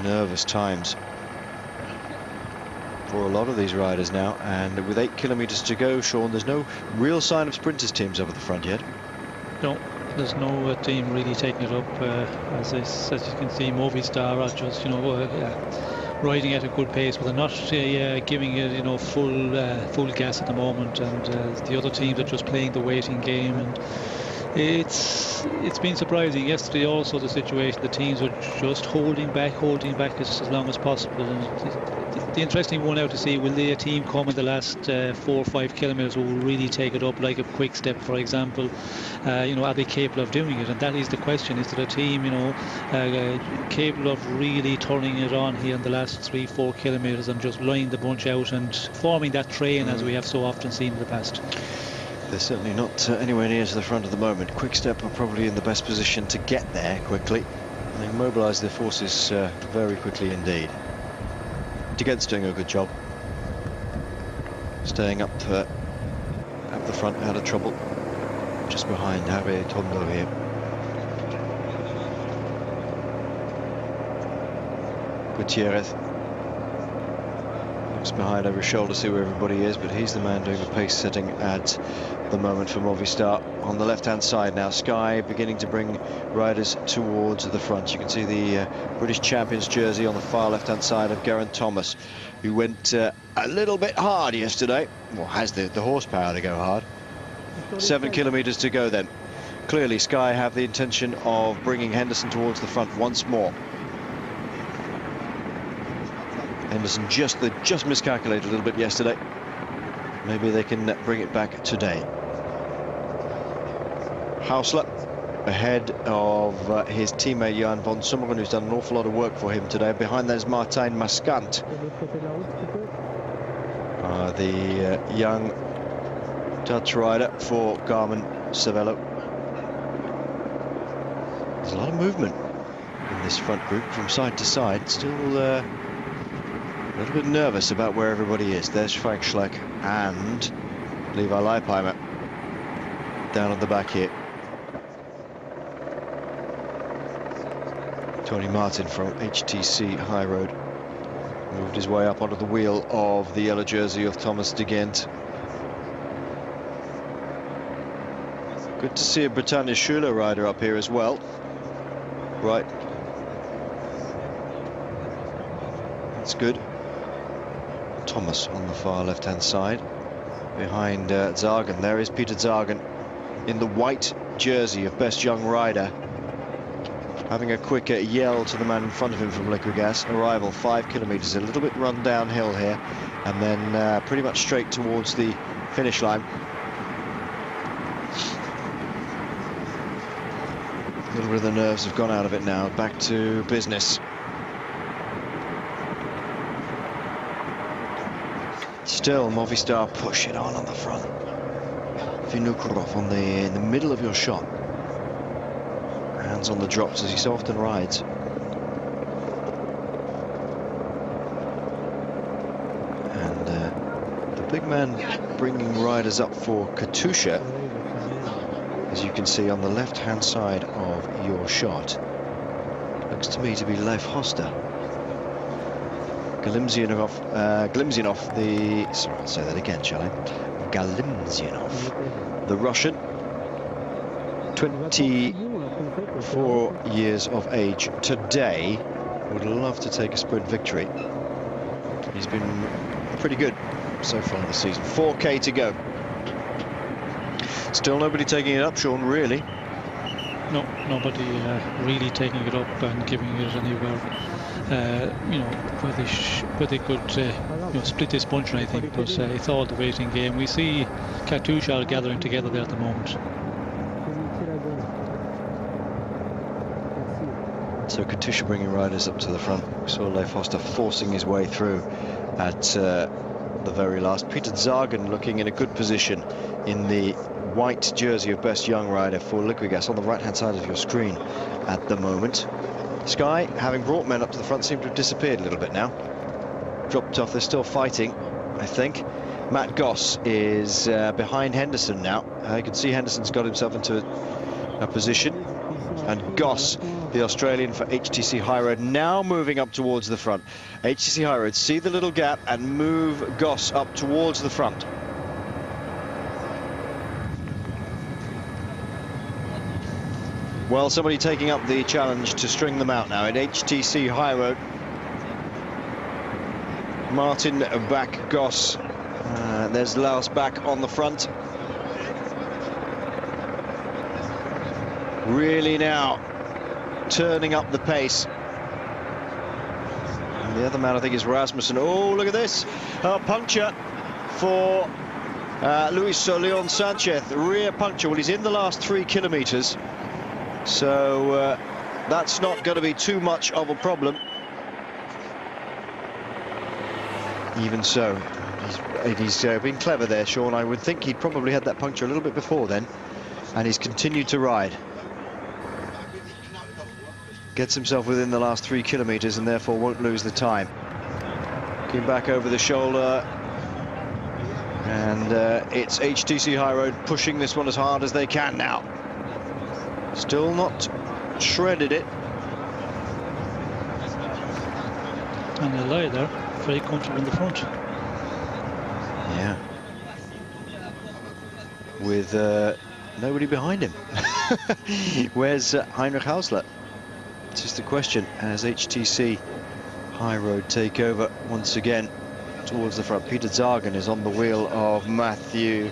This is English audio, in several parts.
nervous times for a lot of these riders now, and with 8 kilometres to go, Sean, there's no real sign of sprinters teams over the front yet. No, there's no team really taking it up. As you can see, Movistar are just, riding at a good pace, but they're not giving it, full gas at the moment. And the other teams are just playing the waiting game, and it's been surprising. Yesterday, also the situation, the teams were just holding back as long as possible. And the interesting one out to see, will a team come in the last 4 or 5 kilometres who will really take it up, like a Quick Step, for example? Are they capable of doing it? And that is the question. Is there a team, capable of really turning it on here in the last 3-4 kilometres and just laying the bunch out and forming that train as we have so often seen in the past? They're certainly not anywhere near to the front at the moment. Quick Step are probably in the best position to get there quickly. They mobilise their forces very quickly indeed. Digent's doing a good job, staying up the front, out of trouble, just behind Javier Tondo here. Gutierrez looks behind over his shoulder to see where everybody is, but he's the man doing the pace setting at the moment for Movistar. On the left-hand side now, Sky beginning to bring riders towards the front. You can see the British Champions jersey on the far left-hand side of Geraint Thomas, who went a little bit hard yesterday. Well, has the horsepower to go hard. 7 kilometres to go then. Clearly, Sky have the intention of bringing Henderson towards the front once more. Henderson just miscalculated a little bit yesterday. Maybe they can bring it back today. Hausler ahead of his teammate Jan van Summeren, who's done an awful lot of work for him today. Behind that is Martijn Maskant, the young Dutch rider for Garmin Cervelo. There's a lot of movement in this front group from side to side. Still a little bit nervous about where everybody is. There's Frank Schleck and Levi Leipheimer down at the back here. Tony Martin from HTC High Road moved his way up onto the wheel of the yellow jersey of Thomas de Gent. Good to see a Britannia Schüler rider up here as well. Right. That's good. Thomas on the far left-hand side. Behind Zagen, there is Peter Zagen in the white jersey of Best Young Rider, having a quick yell to the man in front of him from Liquigas. Arrival 5 kilometres, a little bit run downhill here, and then pretty much straight towards the finish line. A little bit of the nerves have gone out of it now. Back to business. Still, Movistar push it on the front. Vinokurov in the middle of your shot. Hands on the drops as he so often rides. And the big man bringing riders up for Katusha, as you can see on the left-hand side of your shot, looks to me to be Leif Hoster. Galimzianov, sorry, I'll say that again, shall I? Galimzianov, the Russian, 24 years of age today, would love to take a sprint victory. He's been pretty good so far this season. 4K to go. Still nobody taking it up, Sean, really? No, nobody really taking it up and giving it anywhere. Where they could split this bunch, I think, but it's all the waiting game. We see Katusha gathering together there at the moment. So Katusha bringing riders up to the front. We saw Leif Hoster forcing his way through at the very last. Peter Zagen looking in a good position in the white jersey of Best Young Rider for Liquigas on the right-hand side of your screen at the moment. Sky, having brought men up to the front, seem to have disappeared a little bit now. Dropped off, they're still fighting, I think. Matt Goss is behind Henderson now. You can see Henderson's got himself into a position. and Goss, the Australian for HTC High Road, now moving up towards the front. HTC High Road see the little gap and move Goss up towards the front. Well, somebody taking up the challenge to string them out now at HTC High Road. Martin back Goss. There's Laos back on the front. Really now turning up the pace. And the other man, I think, is Rasmussen. Oh, look at this. A puncture for Luis Leon Sanchez. Rear puncture. Well, he's in the last 3 kilometres. So that's not going to be too much of a problem. Even so, he's been clever there, Sean. I would think he'd probably had that puncture a little bit before then, and he's continued to ride. Gets himself within the last 3 kilometres and therefore won't lose the time. Looking back over the shoulder, and it's HTC High Road pushing this one as hard as they can now. Still not shredded it. And they lie there, very comfortable in the front. Yeah. With nobody behind him. Where's Heinrich Hausler? It's just a question as HTC High Road take over once again towards the front. Peter Zagen is on the wheel of Matthew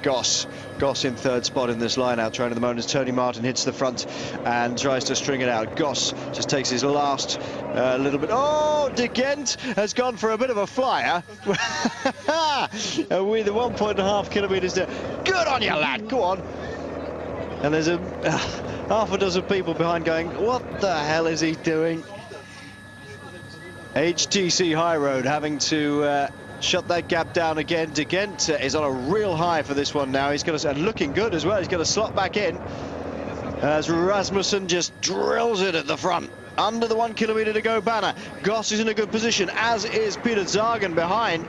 Goss. Goss in 3rd spot in this line out, trying to the moment as Tony Martin hits the front and tries to string it out. Goss just takes his last little bit. Oh, De Gent has gone for a bit of a flyer. With the 1.5 kilometres there. Good on you, lad, go on. And there's a half a dozen people behind going, what the hell is he doing? HTC High Road having to shut that gap down again. De Gent is on a real high for this one now. He's going to, and looking good as well. He's going to slot back in as Rasmussen just drills it at the front. Under the 1 kilometre to go banner. Goss is in a good position, as is Peter Zagen behind.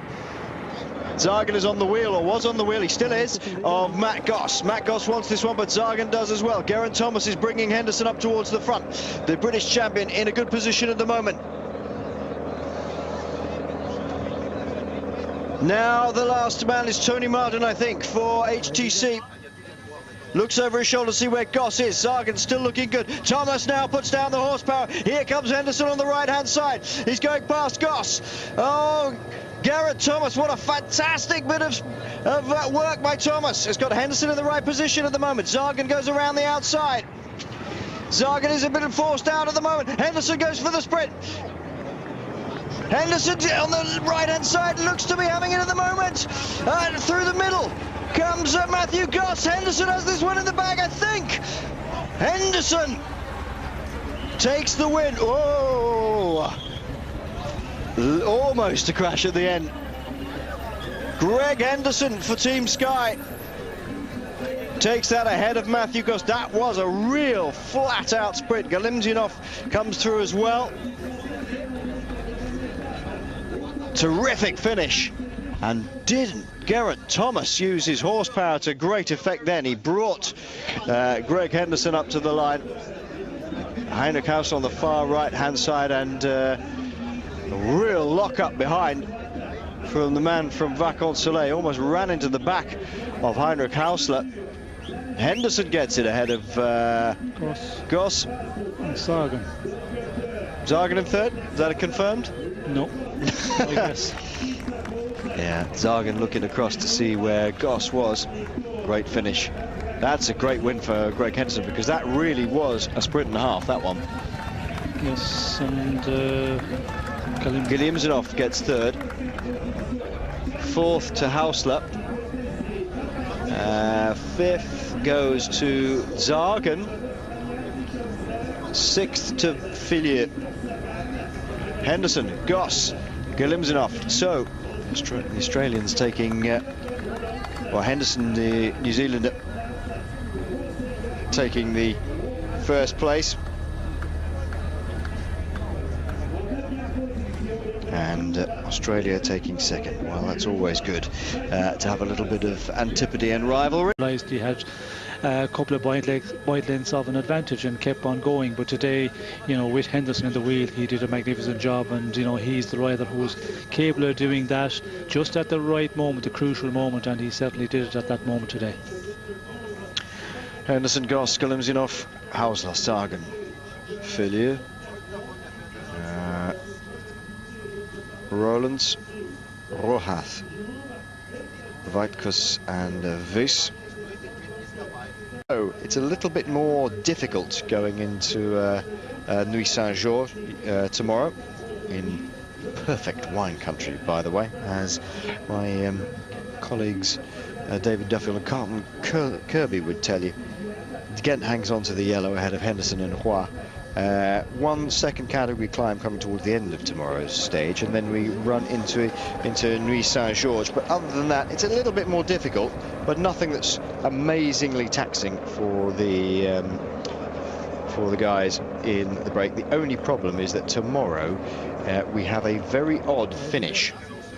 Zagen is on the wheel, or was on the wheel, he still is, of Matt Goss. Matt Goss wants this one, but Zagen does as well. Geraint Thomas is bringing Henderson up towards the front. The British champion in a good position at the moment. Now the last man is Tony Martin, I think, for HTC. Looks over his shoulder to see where Goss is. Zagen still looking good. Thomas now puts down the horsepower. Here comes Henderson on the right-hand side. He's going past Goss. Oh, Geraint Thomas, what a fantastic bit of work by Thomas. It's got Henderson in the right position at the moment. Zagen goes around the outside. Zagen is a bit forced out at the moment. Henderson goes for the sprint. Henderson on the right-hand side looks to be having it at the moment. And through the middle comes Matthew Goss. Henderson has this one in the bag, I think. Henderson takes the win. Oh, almost a crash at the end. Greg Henderson for Team Sky takes that ahead of Matthew Goss. That was a real flat-out sprint. Galimzyanov comes through as well. Terrific finish. And didn't Geraint Thomas use his horsepower to great effect then? He brought Greg Henderson up to the line. Heinrich Haus on the far right-hand side, and a real lock-up behind from the man from Vacances-Soleil. Almost ran into the back of Heinrich Hausler. Henderson gets it ahead of Goss. And Zagen. Zagen in 3rd? Is that a confirmed? No. I guess. Yeah, Zagen looking across to see where Goss was. Great finish. That's a great win for Greg Henderson, because that really was a sprint and a half, that one. Yes, and Galimzyanov gets 3rd. 4th to Hausler. 5th goes to Zagen. 6th to Fillier. Henderson, Goss, Galimzyanov. So the Australians taking, well, Henderson, the New Zealander, taking the 1st place. And Australia taking 2nd. Well, that's always good to have a little bit of antipody and rivalry. Realised he had a couple of wide lengths of an advantage and kept on going. But today, you know, with Henderson in the wheel, he did a magnificent job, and you know, he's the rider who's capable of doing that just at the right moment, the crucial moment, and he certainly did it at that moment today. Henderson, Goss, Galimzinov, Hausler, Sagan, Fillier, Rollins, Rohath, Weitkus and Wyss. So it's a little bit more difficult going into Nuit Saint-Georges tomorrow, in perfect wine country, by the way, as my colleagues David Duffield and Carlton Kirby would tell you. Ghent hangs on to the yellow ahead of Henderson and Roy. 1 second category climb coming towards the end of tomorrow's stage, and then we run into Nuit Saint-Georges. But other than that, it's a little bit more difficult, but nothing that's amazingly taxing for the guys in the break. The only problem is that tomorrow we have a very odd finish.